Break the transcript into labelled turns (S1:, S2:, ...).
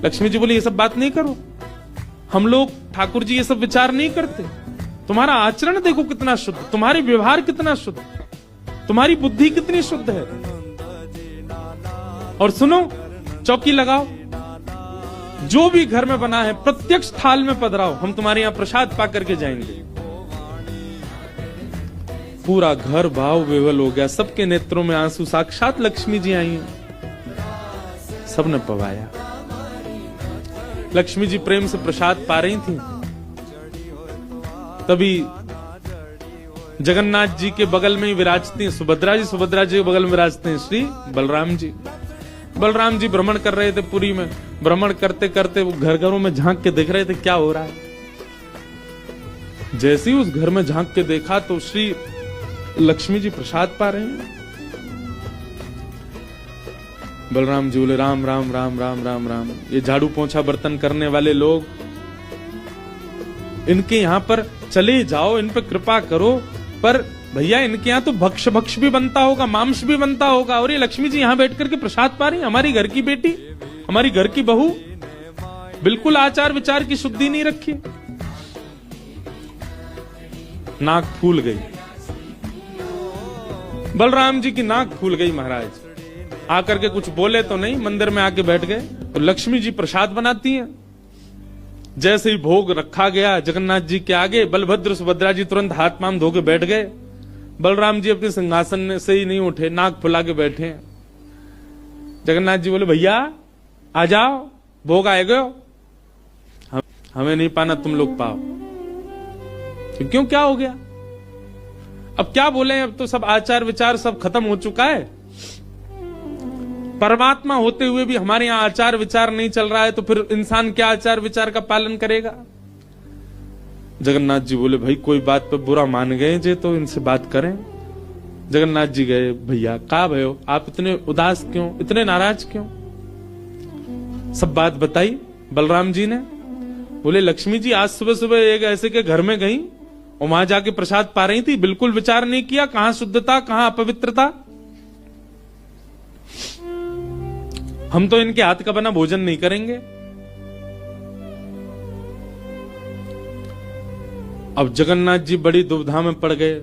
S1: लक्ष्मी जी बोली ये सब बात नहीं करो, हम लोग ठाकुर जी ये सब विचार नहीं करते। तुम्हारा आचरण देखो कितना शुद्ध, तुम्हारे व्यवहार कितना शुद्ध, तुम्हारी बुद्धि कितनी शुद्ध है। और सुनो, चौकी लगाओ, जो भी घर में बना है प्रत्यक्ष थाल में पधराओ, हम तुम्हारे यहां प्रसाद पा करके जाएंगे। पूरा घर भाव विवल हो गया, सबके नेत्रों में आंसू, साक्षात लक्ष्मी जी आई हैं, सबने पवाया। लक्ष्मी जी प्रेम से प्रसाद पा रही थी, तभी जगन्नाथ जी के बगल में ही विराजती हैं सुभद्रा जी, सुभद्रा जी के बगल में विराजते हैं श्री बलराम जी। बलराम जी भ्रमण कर रहे थे पुरी में, भ्रमण करते करते वो घर घरों में झांक के देख रहे थे क्या हो रहा है। जैसे ही उस घर में झांक के देखा तो श्री लक्ष्मी जी प्रसाद पा रहे हैं। बलराम जी बोले राम राम राम राम राम राम, ये झाड़ू पोंछा बर्तन करने वाले लोग, इनके यहां पर चले जाओ, इन पे कृपा करो। पर भैया इनके यहाँ तो भक्ष भी बनता होगा, मांस भी बनता होगा, और ये लक्ष्मी जी यहाँ बैठ करके प्रसाद पा रही, हमारी घर की बेटी, हमारी घर की बहू, बिल्कुल आचार विचार की शुद्धि नहीं रखी। नाक फूल गई, बलराम जी की नाक फूल गई। महाराज आकर के कुछ बोले तो नहीं, मंदिर में आके बैठ गए। तो लक्ष्मी जी प्रसाद बनाती हैं। जैसे ही भोग रखा गया जगन्नाथ जी के आगे, बलभद्र सुभद्रा जी तुरंत हाथ पांव धो के बैठ गए। बलराम जी अपने सिंहासन से ही नहीं उठे, नाक फुला के बैठे हैं। जगन्नाथ जी बोले भैया आ जाओ, भोग आए गयो, हमें नहीं पाना, तुम लोग पाओ। क्यों, क्या हो गया? अब क्या बोले, अब तो सब आचार विचार सब खत्म हो चुका है। परमात्मा होते हुए भी हमारे यहां आचार विचार नहीं चल रहा है, तो फिर इंसान क्या आचार विचार का पालन करेगा? जगन्नाथ जी बोले भाई कोई बात पे बुरा मान गए जे, तो इनसे बात करें। जगन्नाथ जी गए, भैया का भयो, आप इतने उदास क्यों, इतने नाराज क्यों? सब बात बताई बलराम जी ने। बोले लक्ष्मी जी आज सुबह सुबह एक ऐसे के घर में गई और वहां जाके प्रसाद पा रही थी, बिल्कुल विचार नहीं किया, कहां शुद्धता कहां अपवित्रता। हम तो इनके हाथ का बना भोजन नहीं करेंगे। अब जगन्नाथ जी बड़ी दुविधा में पड़ गए।